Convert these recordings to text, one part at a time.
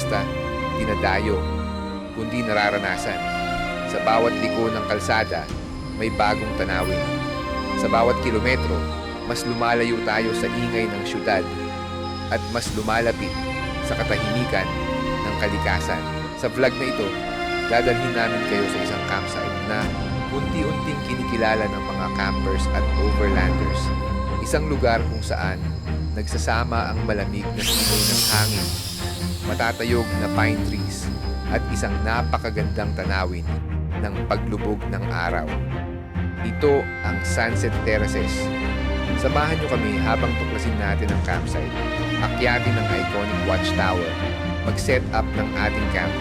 basta dinadayo, kundi nararanasan. Sa bawat liko ng kalsada, may bagong tanawin. Sa bawat kilometro, mas lumalayo tayo sa ingay ng syudad at mas lumalapit sa katahimikan ng kalikasan. Sa vlog na ito, dadalhin namin kayo sa isang campsite na unti-unting kinikilala ng mga campers at overlanders. Isang lugar kung saan nagsasama ang malamig na simoy ng hangin, matatayog na pine trees, at isang napakagandang tanawin ng paglubog ng araw. Ito ang Sunset Terraces. Samahan niyo kami habang tuklasin natin ang campsite, akyatin ang iconic watchtower, mag-set up ng ating camp,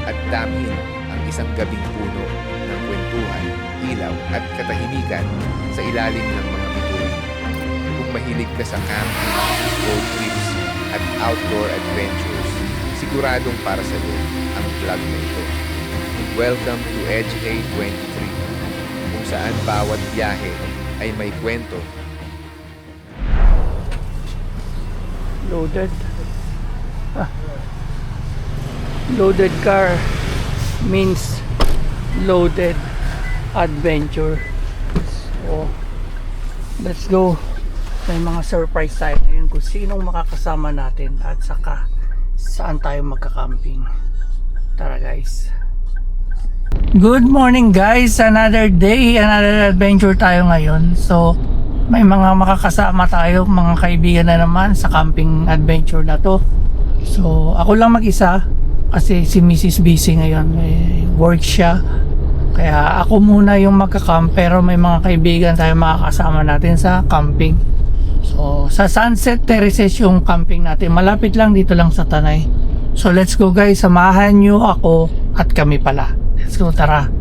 at damhin ang isang gabing puno ng kwentuhan, ilaw at katahimikan sa ilalim ng mga bituin. Kung mahilig ka sa camping, road trips at outdoor adventures, siguradong para sa iyo ang vlog na ito. Welcome to Edge A23, kung saan bawat biyahe ay may kwento. Loaded. Loaded car means loaded adventure. So, let's go. May mga surprise tayo ngayon kung sinong makakasama natin at saka saan tayo magka-camping. Tara guys. Good morning guys. Another day, another adventure tayo ngayon. So, may mga makakasama tayo, mga kaibigan na naman sa camping adventure na to. So, ako lang mag-isa kasi si Mrs. busy ngayon, may work siya. Kaya ako muna yung magka-camp, pero may mga kaibigan tayo makakasama natin sa camping. So, sa Sunset Terraces yung camping natin. Malapit lang, dito lang sa Tanay. So, let's go guys. Samahan nyo ako at kami pala. Let's go, tara.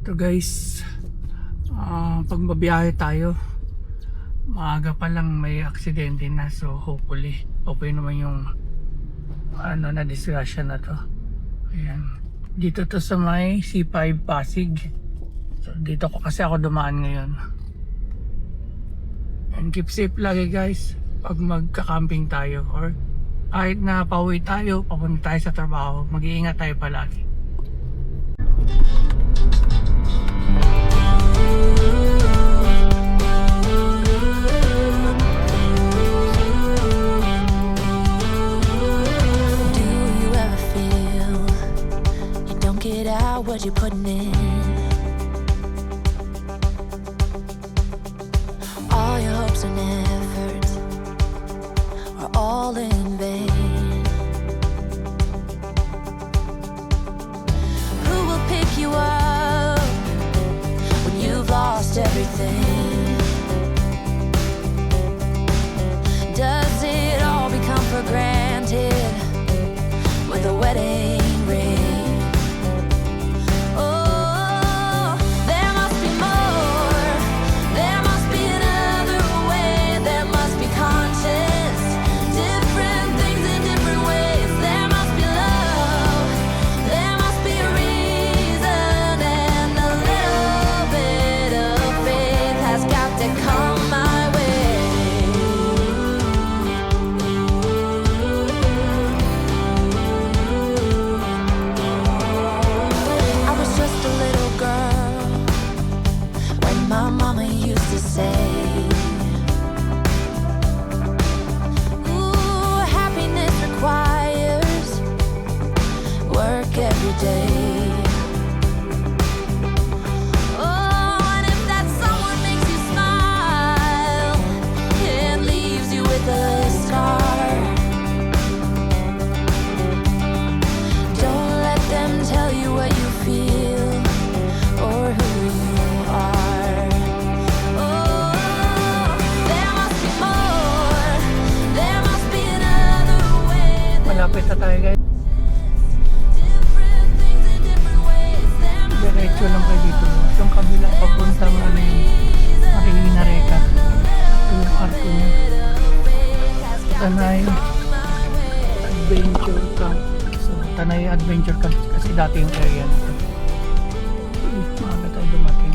Ito guys, pag mabiyahe tayo, maaga pa lang may aksidente na. So hopefully okay naman yung na disgrasya na to. Ayan, dito to sa may C5 Pasig. So dito ko kasi ako dumaan ngayon. And keep safe lagi guys pag magka-camping tayo, or kahit na pauwi tayo, papunta tayo sa trabaho, mag-iingat tayo palagi. What you're putting in, all your hopes and efforts are all in vain. Who will pick you up when you've lost everything? Does it all become for granted with a wedding ring? Malapit na tayo guys. Diretso lang kayo dito. Yung kabila papuntang Marina Reka. Ito yung arko niya. Tanay Adventure Camp. So, Tanay Adventure Camp kasi dati yung area na ito. Maaga tayo dumating.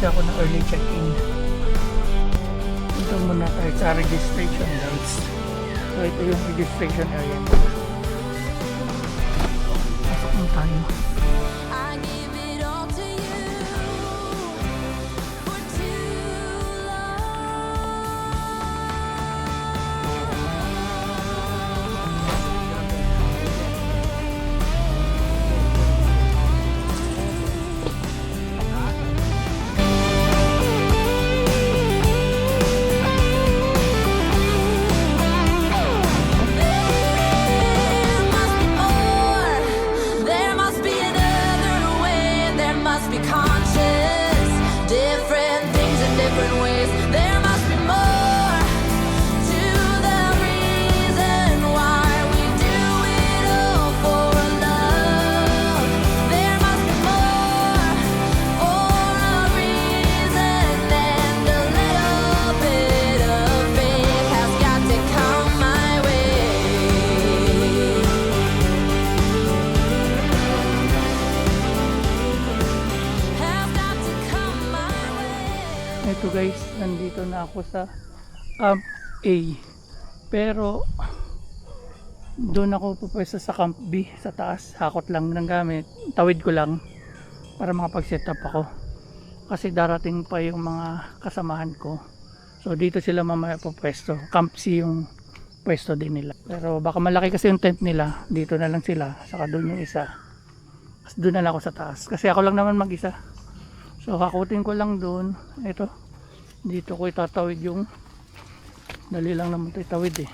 kasi ako na early check-in. Ito muna tayo sa registration guys. So ito yung registration area. Pasok na tayo. I give it all to you for too There must be more. There must be another way. There must be conscious, different things in different ways. There must be more to the reason why we do it all for love. There must be more for a reason, and a little bit of faith has got to come my way. Has got to come my way. Ito guys, nandito na ako sa Camp A. Pero doon ako pupwesto sa Camp B sa taas. Hakot lang ng gamit. Tawid ko lang para makapag-set up ako. Kasi darating pa yung mga kasamahan ko. So dito sila mamaya pupwesto. Camp C yung pwesto din nila. Pero baka malaki kasi yung tent nila. Dito na lang sila. Saka doon yung isa. Tapos doon na lang ako sa taas. Kasi ako lang naman mag-isa. So hakutin ko lang doon. Ito. Dito ko itatawid yung dali lang naman ito itawid eh.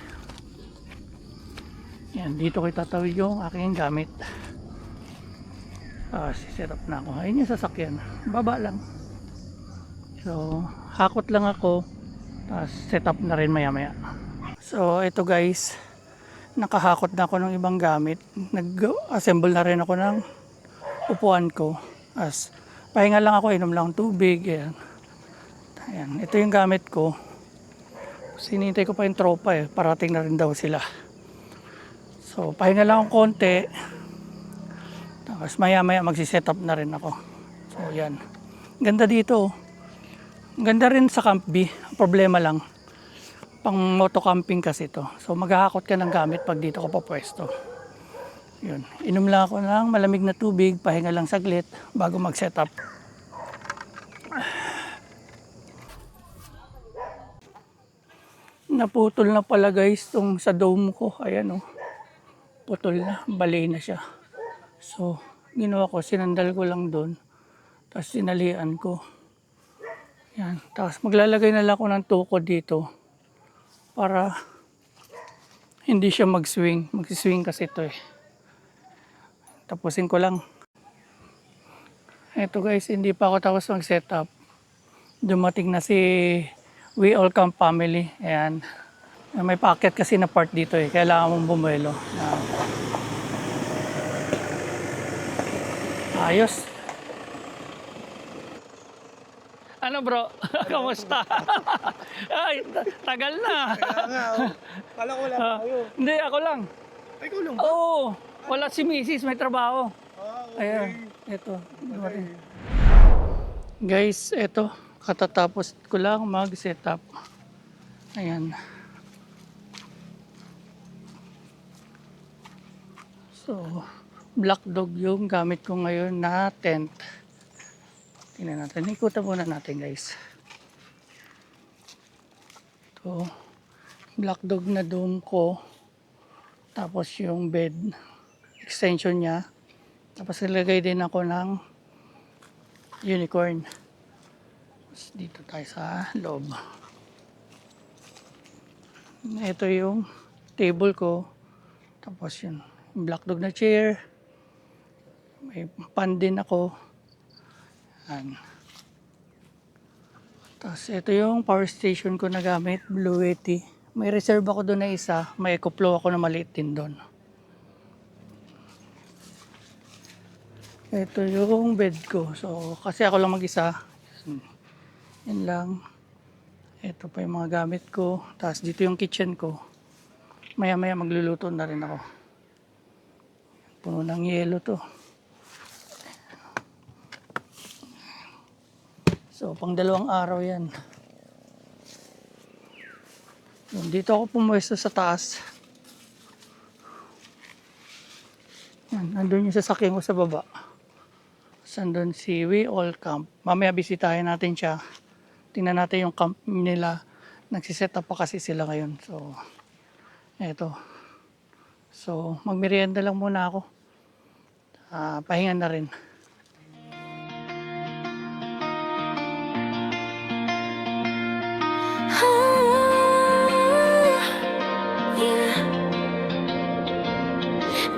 Yan. Dito ko itatawid yung aking gamit. Set up na ako. Ayun yung sasakyan. Baba lang. So hakot lang ako. Tapos set up na rin maya maya. So ito guys. Nakahakot na ako ng ibang gamit. Nag-assemble na rin ako ng upuan ko. As pahinga lang ako, inom lang tubig. Ayan. Ayan. Ito yung gamit ko. Sinintay ko pa yung tropa eh. Parating na rin daw sila. So pahinga lang akong konti. Tapos maya maya magsiset up na rin ako. So yan. Ganda dito. Ganda rin sa Camp B. Problema lang. Pang moto camping kasi to. So maghahakot ka ng gamit pag dito ka papwesto. Yun. Inom lang ako ng malamig na tubig. Pahinga lang saglit bago mag-set up. Naputol na pala guys tong sa dome ko. Ayan oh. Putol na. Balay na siya. So, ginawa ko. Sinandal ko lang doon. Tapos sinalian ko. Yan. Tapos maglalagay na lang ako ng tukod dito. Para hindi siya mag-swing. Mag-swing kasi ito eh. Tapusin ko lang. Eto guys, hindi pa ako tapos mag-setup. Dumating na si We All Camp Family. Ayan. May packet kasi na part dito eh. Kailangan mong bumuelo. Ayan. Ayos. Ano bro? Kamusta? Ay, tagal na. Kaya nga, oh. Kala ko lang kayo. Hindi, ako lang. Ay, ikaw lang ba? Oo. Wala si Mrs. May trabaho. Ah, Ayan, ito. Guys, ito. Katatapos ko lang mag-setup. Ayan. So, Black Dog yung gamit ko ngayon na tent. Tingnan natin. Ikutan muna natin guys. Ito. Black Dog na dome ko. Tapos yung bed extension niya. Tapos nilagay din ako ng unicorn. Tapos dito tayo sa loob. Ito yung table ko. Tapos yun. Black Dog na chair. May pan din ako. Yan. Tapos ito yung power station ko na gamit. Blue Yeti. May reserve ako doon na isa. May EcoFlow ako na maliit din doon. Ito yung bed ko. So, kasi ako lang mag-isa. Yan lang. Ito pa yung mga gamit ko. Tapos dito yung kitchen ko. Maya-maya magluluto na rin ako. Puno ng yelo to. So, pang 2 araw yan. Yun, dito ako pumuwesto sa taas. Yan, nandun yung sasakyan ko sa baba. Sandun si We All Camp. Mamaya bisitahin natin siya. Tingnan natin yung camp nila. Nagsiset up pa kasi sila ngayon. So, eto. So, magmerienda lang muna ako. Pahinga na rin.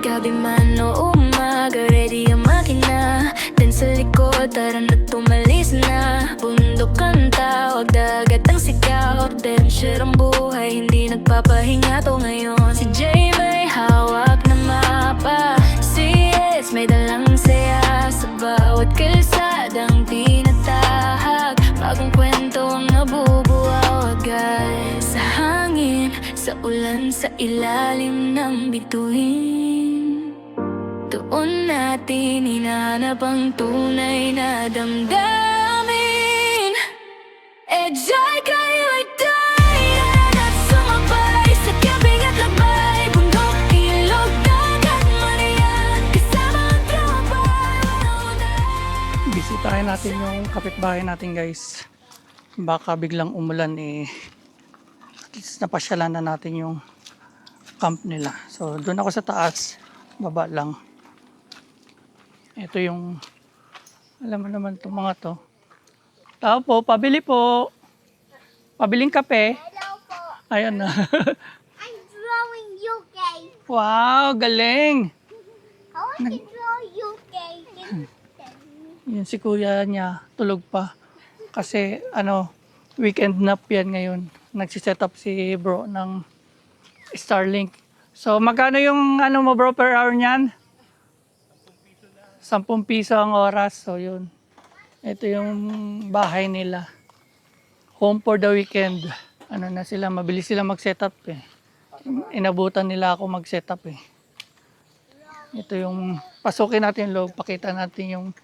Gabi man o umaga, ready ang makina. Then sa likod, tara na tumalis na. Bundok ang tawag, dagat ang sigaw. Adventure ang buhay, hindi nagpapahinga to ngayon. Si Jay may hawak na mapa. Si S may dalang saya. Sa bawat kalsadang tinatahak, bagong kwento ang nabubuhaw agad. Sa hangin, sa ulan, sa ilalim ng bituin. Doon natin hinanap ang tunay na damdamin. Enjoy kayo'y dayan at sumabay sa camping at labay. Bundok, ilog, dagat, marian, kasama ang tropa. Bisitahin natin yung kapitbahay natin, guys. Baka biglang umulan at least napasyalan na natin yung camp nila. So doon ako sa taas, baba lang. Ito yung, alam mo naman itong mga to. Tao po, pabili po. Pabiling kape. Hello po. Ayan na. I'm drawing UK. Wow, galing. I want to draw UK. Can you tell me? Yun si kuya niya, tulog pa. Kasi weekend nap yan ngayon. Nagsiset up si bro ng Starlink. So magkano yung mo bro per hour niyan? 10 piso ang oras. So yun. Ito yung bahay nila. Home for the weekend. Na sila, mabilis sila mag-set up eh. Inabutan nila ako mag-set up eh. Ito yung, pasukin natin yung loob, pakita natin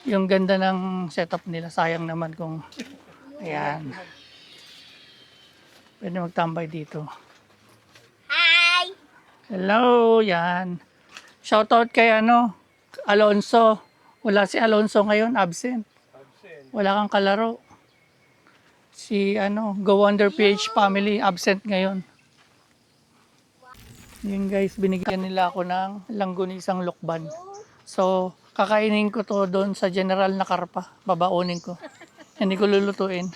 yung ganda ng setup nila. Sayang naman kung, ayan. Pwede magtambay dito. Hi. Hello, yan. Shoutout kay Alonso. Wala si Alonso ngayon, absent. Wala kang kalaro. Si Go Wonder PH family, absent ngayon. Yun guys, binigyan nila ako ng langgunisang lukban. So, kakainin ko to doon sa general na karpa. Babaunin ko. Hindi ko lulutuin.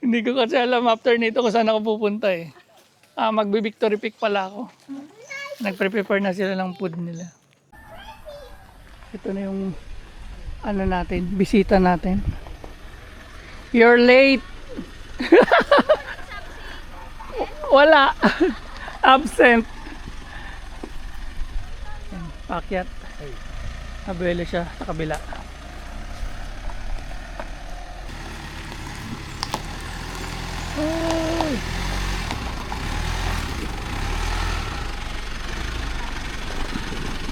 Hindi ko kasi alam after nito kung saan ako pupunta eh. Magbi-victory pick pala ako. Nagpre-prepare na sila ng food nila. Ito na yung natin, bisita natin. You're late. Wala. Absent. Pakyat. Abuelo siya sa kabila. Oy.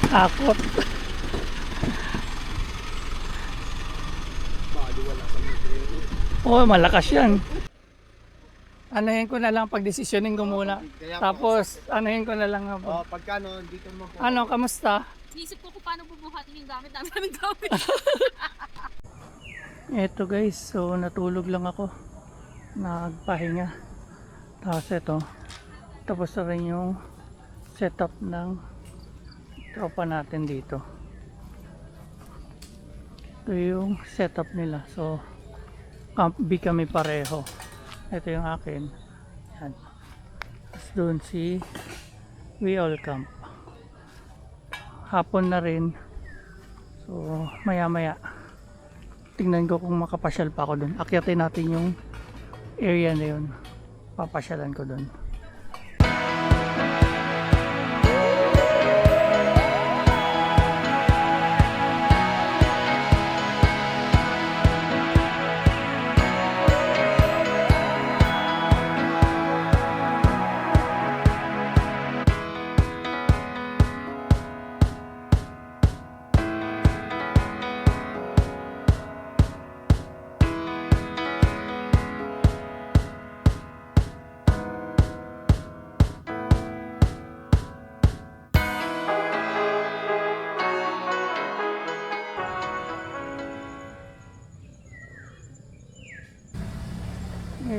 Takot. Oh, malakas yan. Anuhin ko na lang pag-desisyonin ko muna. Tapos, anuhin ko na lang. Pagka dito mo po. Kamusta? Inisip ko kung paano bubuhatin yung gamit namin gamit. Eto guys, so natulog lang ako. Nagpahinga. Tapos ito. Tapos na rin yung setup ng tropa natin dito. Ito yung setup nila. So, camp B kami pareho. Ito yung akin. Yan. Tapos doon si We All Camp. Hapon na rin. So, maya-maya. Tingnan ko kung makapasyal pa ako doon. Akyatin natin yung area na yun. Papasyalan ko doon.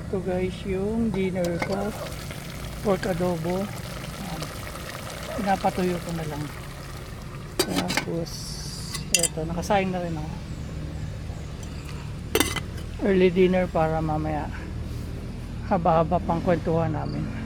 Ito guys yung dinner ko. Pork adobo. Pinapatuyo ko na lang. Tapos eto, nakasaing na rin ako. Early dinner para mamaya haba-haba pang kwentuhan namin.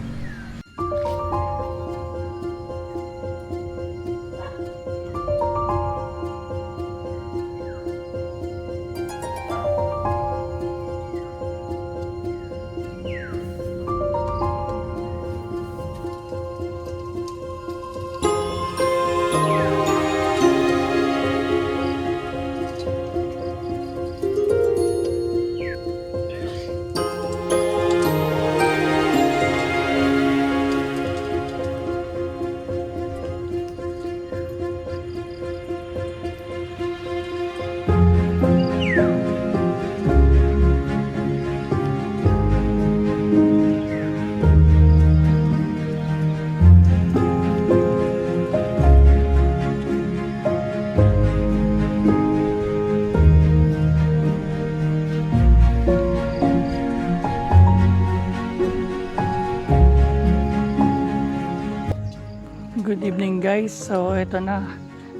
Good evening guys. So ito na,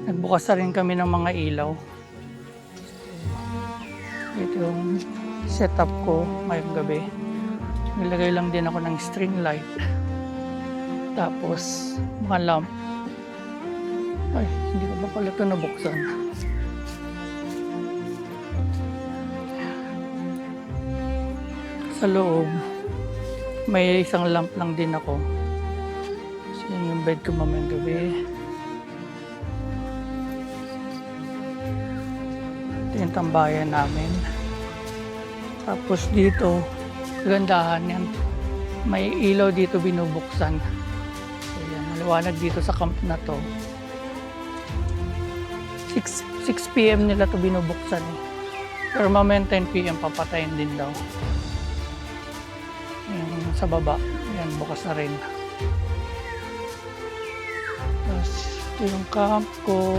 nagbukas na rin kami ng mga ilaw. Ito yung setup ko ngayong gabi. Nilagay lang din ako ng string light. Tapos mga lamp. Ay, hindi ko ba pala ito nabuksan. Sa loob, may isang lamp lang din ako. Yan yung bed ko mamayang gabi. Ito yung tambayan namin. Tapos dito, gandahan yan. May ilaw dito binubuksan. So yan, maliwanag dito sa camp na to. 6 PM nila to binubuksan eh. Pero mamayang 10 PM papatayin din daw. Yan sa baba, yan bukas na rin. Tapos ito yung camp ko.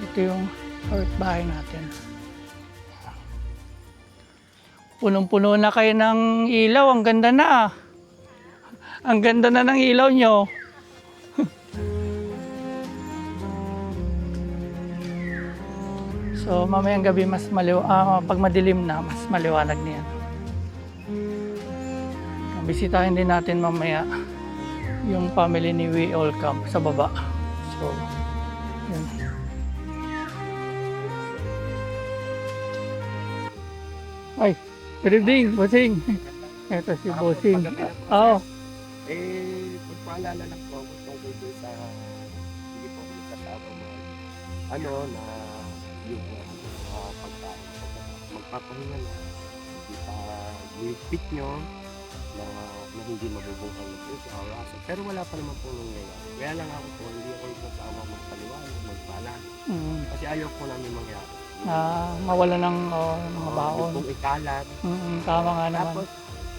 Ito yung bahay natin. Punong-puno na kayo ng ilaw. Ang ganda na ah. Ang ganda na ng ilaw nyo. So mamayang gabi mas pag madilim na, mas maliwanag niyan. Bisitahin din natin mamaya yung family ni We All Camp sa baba. So, yun. Ay, good evening, Bossing. Ito si Bossing. Oo. Pagpaalala lang po ako tungkol doon sa hindi po kami kasama mo. Ano na yung pagkain. Magpapahinga na. Hindi pa i-fit nyo na hindi mabubuhay na po sa oras. Pero wala pa naman po nangyayari. Kaya lang ako po, hindi ako kasama magpaliwanag, magpala. Kasi ayaw po namin mangyari. Mawala ng mga baon. Kung ikalat. Tama nga naman. Tapos,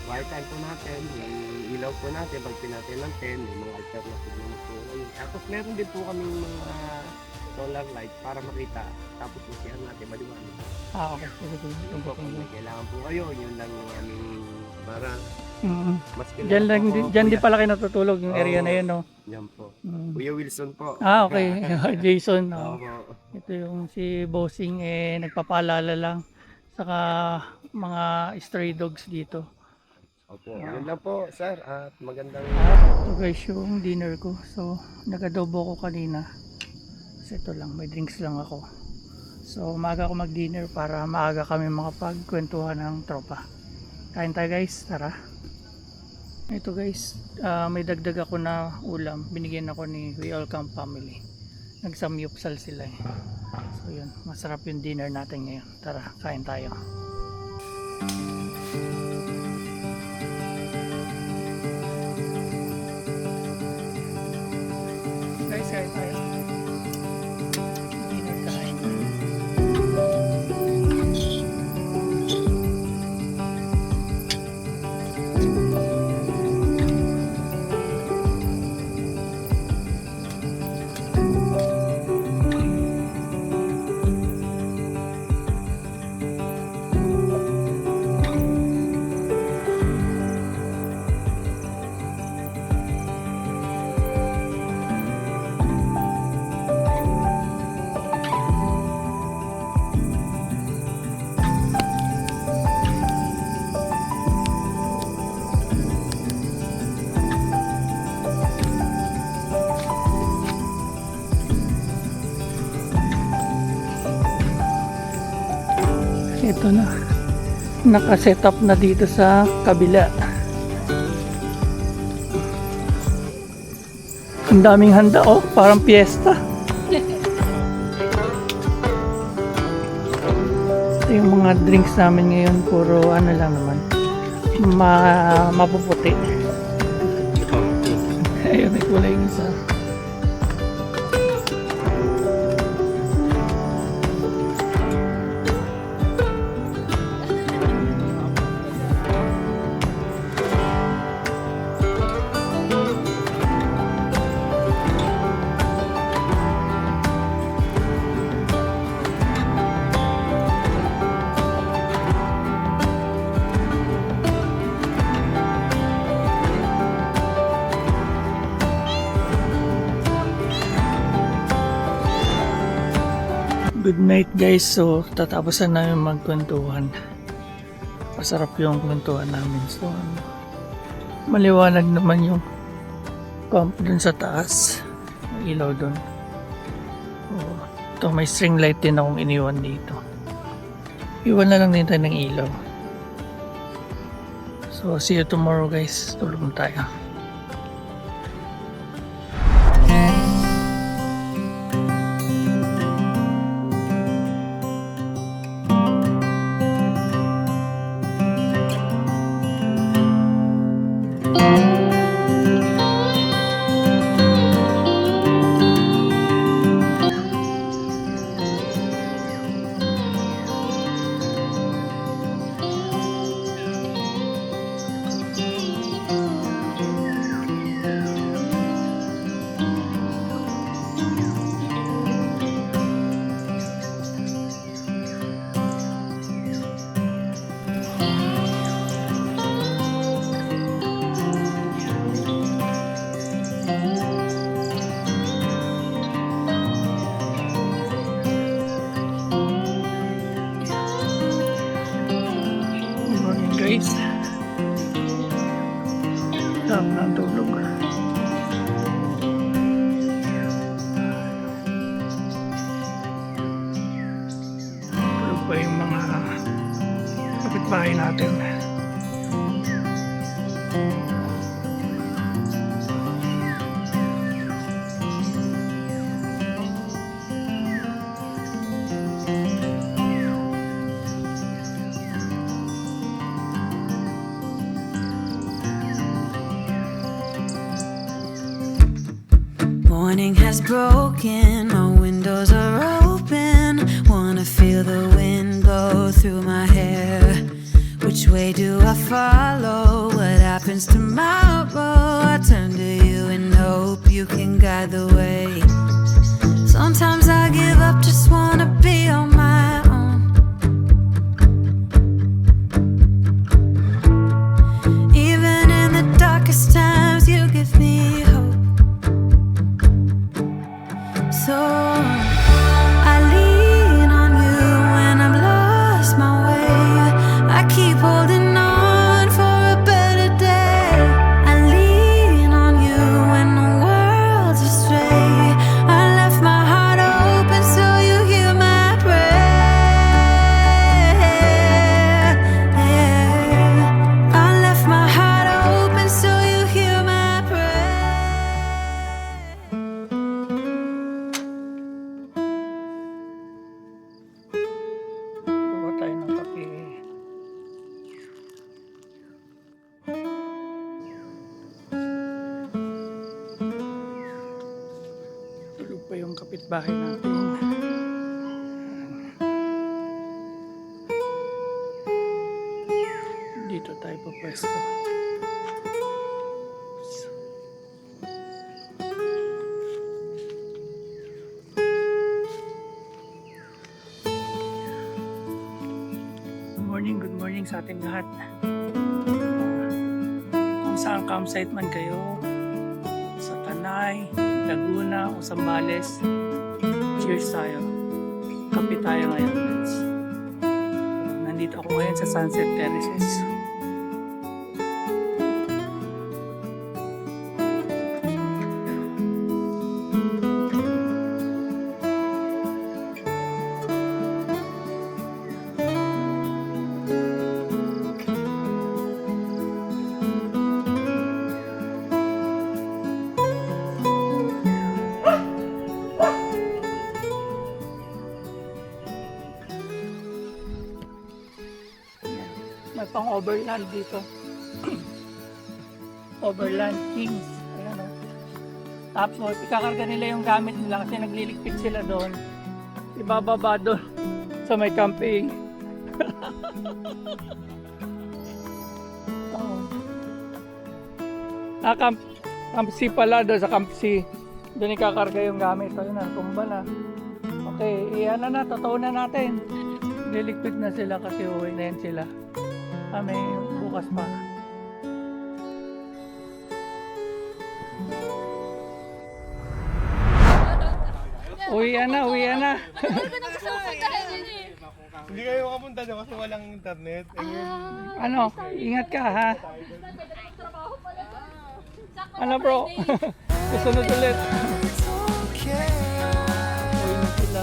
white time po natin, yung ilaw po natin, pag pinatay lang 10, may mga alternative na po. Tapos meron din po kami mga solar light para makita. Tapos masihan natin, maliwanag. Okay. Sige. Kailangan po kayo, yun lang yung aming para mas Diyan lang, diyan di pala kayo natutulog yung area na yun, no? Yan po. Kuya Wilson po. Okay. Jason, no? Opo. Ito yung si Bossing nagpapaalala lang saka mga stray dogs dito. Opo. Yun lang po, sir. At magandang... Ito guys yung dinner ko. So, nagadobo ko kanina. Kasi ito lang, may drinks lang ako. So, umaga ako mag-dinner para maaga kami makapagkwentuhan ng tropa. Kain tayo guys, tara. Ito guys, may dagdag ako na ulam. Binigyan ako ni We All Camp family. Nagsamyupsal sila eh. So yun, masarap yung dinner natin ngayon. Tara, kain tayo. Guys, kain tayo. Dinner time. Ito na. Nakaset up na dito sa kabila. Ang daming handa, oh, parang piyesta. Ito yung mga drinks namin ngayon, puro ano lang naman, mapuputi. Ayun, may kulay yung isa. Good night guys. So tatapos na namin magkwentuhan. Masarap yung kwentuhan namin. So maliwanag naman yung camp dun sa taas. May ilaw dun. Oh, ito may string light din akong iniwan dito. Iwan na lang din tayo ng ilaw. So see you tomorrow guys. Tulog na tayo. Guys, lang natulog. Tulog pa yung mga kapitbahay natin. Morning has broken, my windows are open. Wanna feel the wind blow through my hair. Which way do I follow? What happens tomorrow? I turn to you and hope you can guide the way. Sometimes I give up, just wanna be on my own. Even in the darkest times, you give me hope. So I lean on you when I'm lost my way. I keep holding on for a better day. I lean on you when the world's astray. I left my heart open so you hear my prayer. I left my heart open so you hear my prayer. Gawa tayo ng kape. Tulog pa yung kapitbahay natin. Dito tayo papwesto. Good morning sa ating lahat. Kung saan campsite man kayo, sa Tanay, Laguna o Zambales, cheers tayo. Kape tayo ngayon, friends. Nandito ako ngayon sa Sunset Terraces. pang overland dito. Overland Kings. Ayan o. Tapos, ikakarga nila yung gamit nila kasi nagliligpit sila doon. Ibababa doon sa may camping. Oh. Camp C pala doon sa Camp C. Doon ikakarga yung gamit. Ayun na, tumba na. Okay, iyan na, totoo na natin. Liligpit na sila kasi uwi na yan sila. May bukas pa. Uwian na. Hindi kayo makapunta doon kasi walang internet. Ano, ingat ka ha. Ano bro? Susunod ulit. Uwi na sila.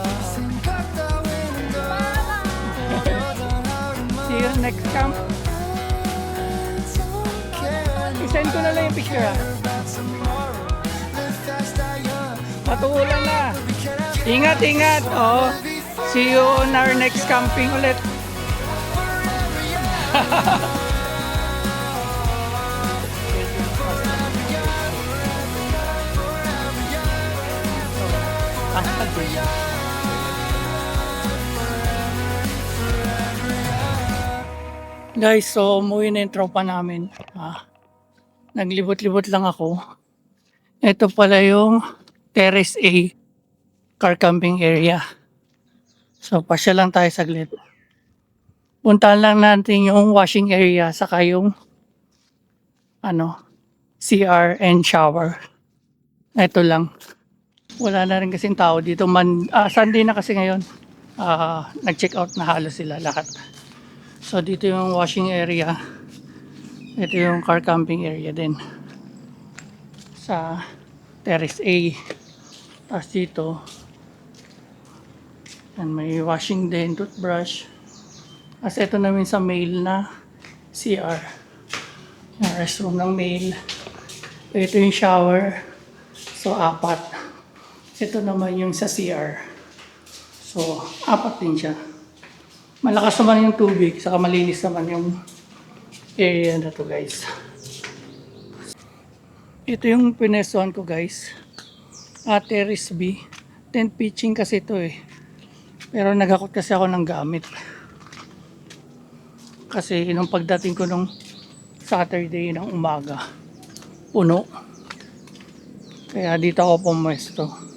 See you next camp. I-send ko na lang yung picture ha. Matuulan na. Ingat. Oh. See you on our next camping ulit. Guys, so umuwi na yung tropa namin. Naglibot-libot lang ako. Ito pala yung Terrace A car camping area. So, pasya lang tayo saglit. Puntahan lang natin yung washing area saka yung CR and shower. Ito lang. Wala na rin kasing tao dito. Sunday na kasi ngayon. Nag-check out na halos sila lahat. So, dito yung washing area. Ito yung car camping area din. Sa Terrace A. Tapos dito, and may washing din, toothbrush. As ito namin sa male na CR. Yung restroom ng male. Ito yung shower. So, 4. Ito naman yung sa CR. So, 4 din siya. Malakas naman yung tubig, saka malinis naman yung area na to guys. Ito yung pinestuhan ko guys. Terrace B. Tent pitching kasi ito eh. Pero nagakot kasi ako ng gamit. Kasi nung pagdating ko nung Saturday ng umaga, puno. Kaya dito ako pumesto.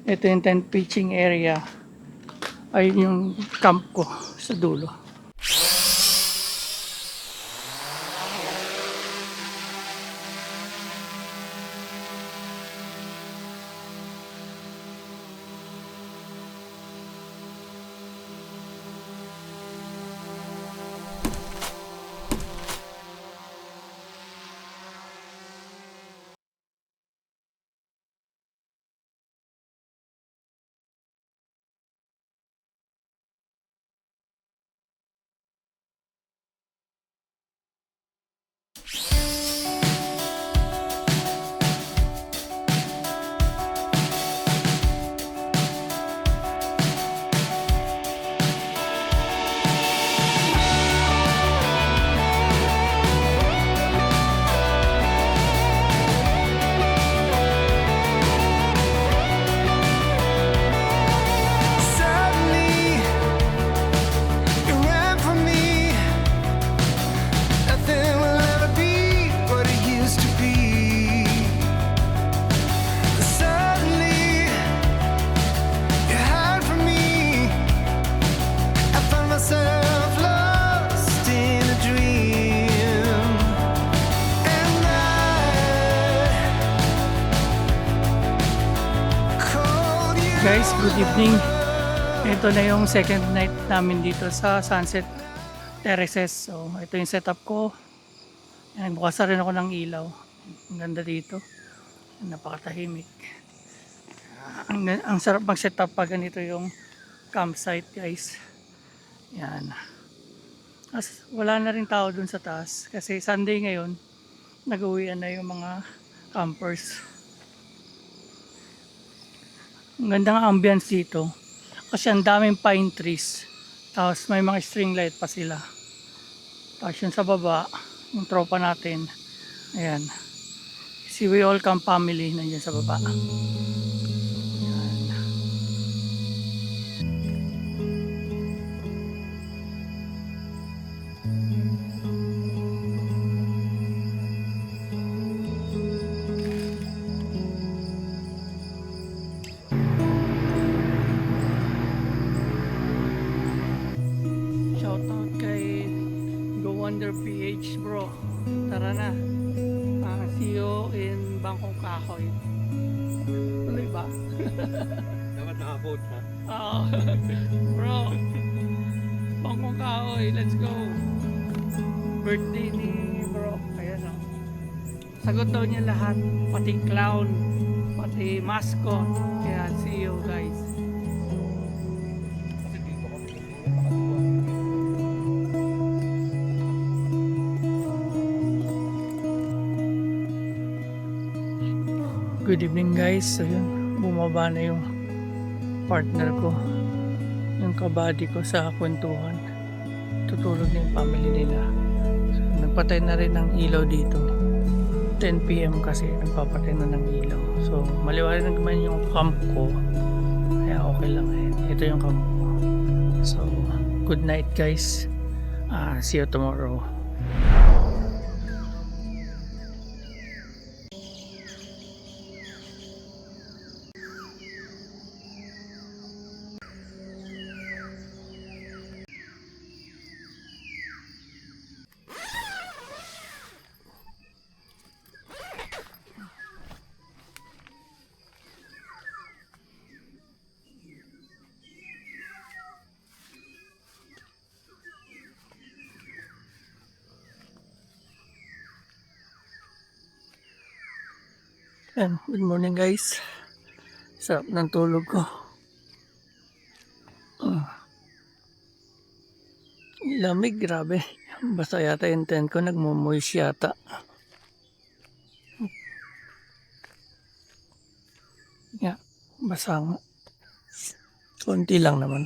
Ito yung tent pitching area. Ayun yung camp ko sa dulo. Suddenly, you ran from me. Nothing will ever be what it used to be. Suddenly, you hide from me. I found myself lost in a dream, and I called you. Guys, good evening. Ito na yung second night namin dito sa Sunset Terraces. So, ito yung setup ko. Nagbukas na rin ako ng ilaw. Ang ganda dito. Napakatahimik. Ang sarap mag-setup pag ganito yung campsite, guys. Yan. As, wala na rin tao dun sa taas. Kasi Sunday ngayon, nag-uwian na yung mga campers. Ang ganda ng ambience dito. Kasi ang daming pine trees. Tapos may mga string light pa sila. Tapos yun sa baba, yung tropa natin. Ayan. Si We All Come family nandiyan sa baba. Ayan. Shoutout kay Go Wonder PH bro. Tara na. See you in Bangkok Kahoy. Tuloy ba? Dapat naka-vote ha. Oo. Bro. Bangkok Kahoy. Let's go. Birthday ni bro. Kaya na. Sagot daw niya lahat. Pati clown. Pati mascot. Kaya see you guys. Kasi dito kami nakatuwa. Good evening guys. So yun, bumaba na yung partner ko, yung kabady ko sa kwentuhan. Tutulog na yung family nila. So, nagpatay na rin ng ilaw dito. 10 PM kasi nagpapatay na ng ilaw. So maliwanag naman yung camp ko. Kaya okay lang eh. Ito yung camp ko. So good night guys. See you tomorrow. Yan, good morning guys. Sarap ng tulog ko. Lamig, grabe. Basta yata yung tent ko nagmumoist yata. Yeah, basa nga. Konti lang naman.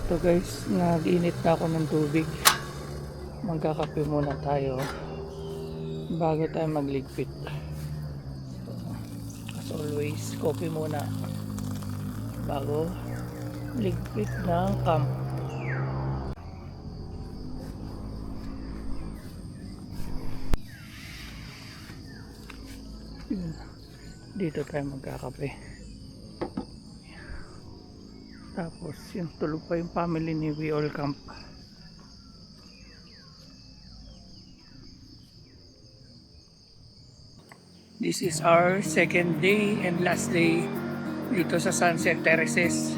Ito guys, nag-init na ako ng tubig. Magkakape muna tayo bago tayo magligpit. As always, coffee muna bago ligpit ng camp. Dito tayo magkakape. Tapos yung tulog pa yung family ni We All Camp. This is our second day and last day dito sa Sunset Terraces.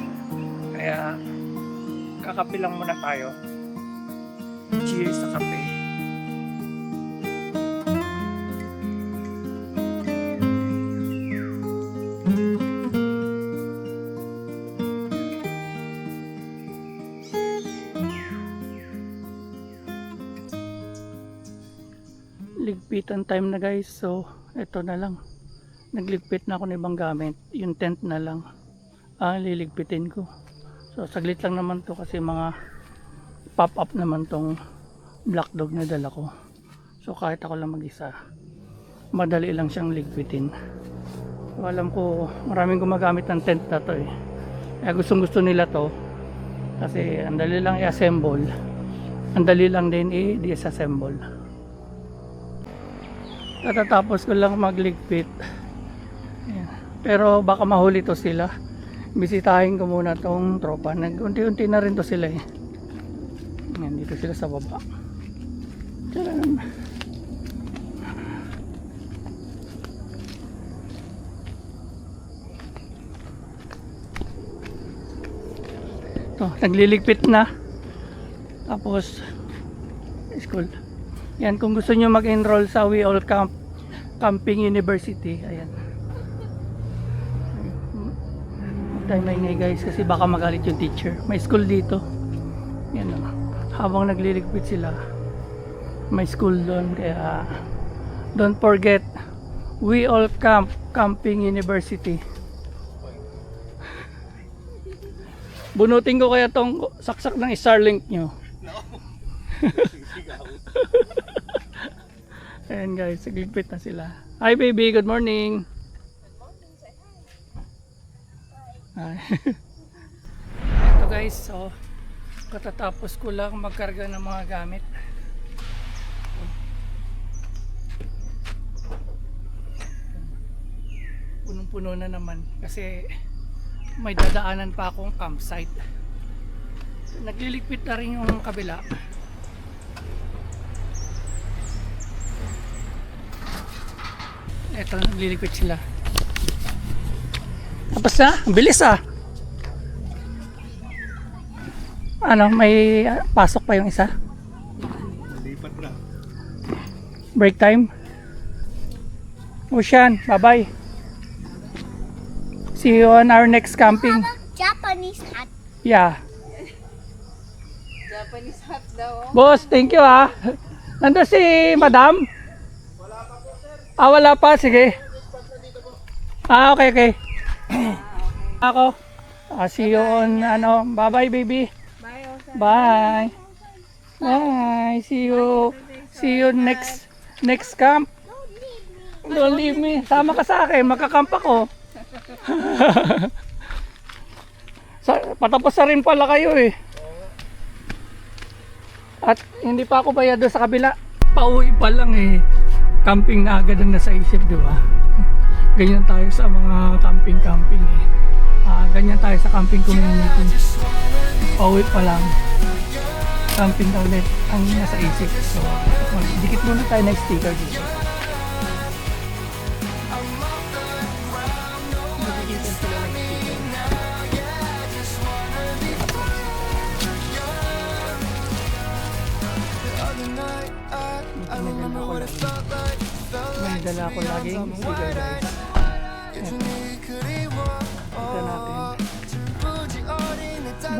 Kaya kakape lang muna tayo. Cheers sa kape. Ligpitan time na guys, so eto na lang, nagligpit na ako ng ibang gamit, yung tent na lang liligpitin ko. So saglit lang naman to kasi mga pop up naman tong black dog na dala ko, so kahit ako lang mag isa madali lang siyang ligpitin. So alam ko maraming gumagamit ng tent na to eh, kaya gustong gusto nila to kasi ang dali lang i-assemble, ang dali lang din i-disassemble. Katatapos ko lang magligpit. Ayan. Pero baka mahuli to sila. Bisitahin ko muna tong tropa. Nag-unti-unti na rin to sila eh. Ayan, dito sila sa baba. Tcharam! Ito, nagliligpit na. Tapos school. Yan, kung gusto nyo mag-enroll sa We All Camping University, ayan. Huwag tayong maingay guys kasi baka magalit yung teacher. May school dito. Yan o. Habang nagliligpit sila, may school doon. Kaya don't forget We All Camping University. Bunutin ko kaya tong saksak ng Starlink nyo. Ayan guys, nagligpit na sila. Hi baby, good morning. Hi. Ito guys, so katatapos ko lang magkarga ng mga gamit. Punong-puno na naman kasi may dadaanan pa akong campsite. Nagliligpit na rin yung kabila. Eto, nagliligpit sila. Tapos na, ang bilis ah. Ano, may pasok pa yung isa? Lipat na. Break time? Ocean, bye bye. See you on our next camping. Japanese hat. Yeah. Japanese hat daw. Boss, thank you ah. Nandun si Madam? Wala pa, sige. Okay, okay. Ako. See you on, ano, bye-bye, baby. Bye. Bye. See you. See you next camp. Don't leave me. Sama ka sa akin, magkakamp ako. Patapos na rin pala kayo eh. At hindi pa ako bayado sa kabila. Pauwi pa lang eh. Camping na agad ang nasa isip, di ba? Ganyan tayo sa mga camping eh. Ganyan tayo sa camping community. Pauwi pa lang. Camping na ulit ang nasa isip. So, dikit muna tayo ng sticker dito. Dikitin sila ng sticker. May dala ko laging sticker guys. Ito natin.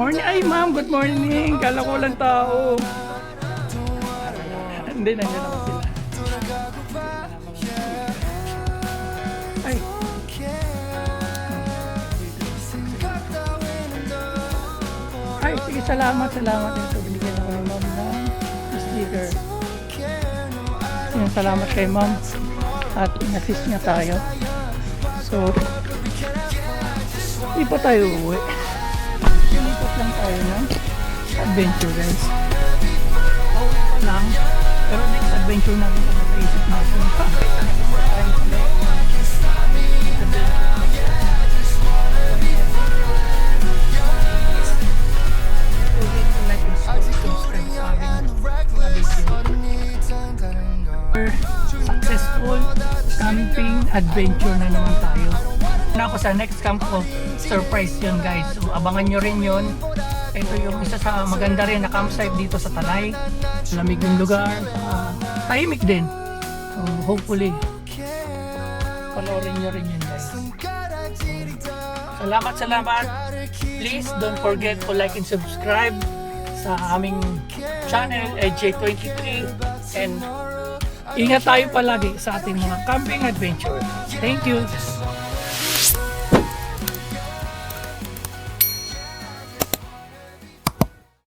Morning! Ay ma'am, good morning! Kala ko lang tao. Hindi, nandiyan naman sila. Ay! Ay, sige, salamat. Ito, binigyan ako ng ma'am ng sticker. Yan, salamat kay ma'am. At in-assist niya tayo. So, hindi pa tayo uwi. Lipat lang tayo ng adventure guys. Pauwi pa lang. Pero next adventure namin kung nakaisip natin. Successful camping adventure na naman tayo. Na ako sa next camp ko, surprise yun guys. So abangan nyo rin yun. Ito yung isa sa maganda rin na campsite dito sa Tanay. Lamig yung lugar. Tahimik din. So hopefully panoorin nyo rin yun guys. Salamat. Please don't forget to like and subscribe sa aming channel AJ23 and ingat tayo palagi sa ating mga camping adventure. Thank you.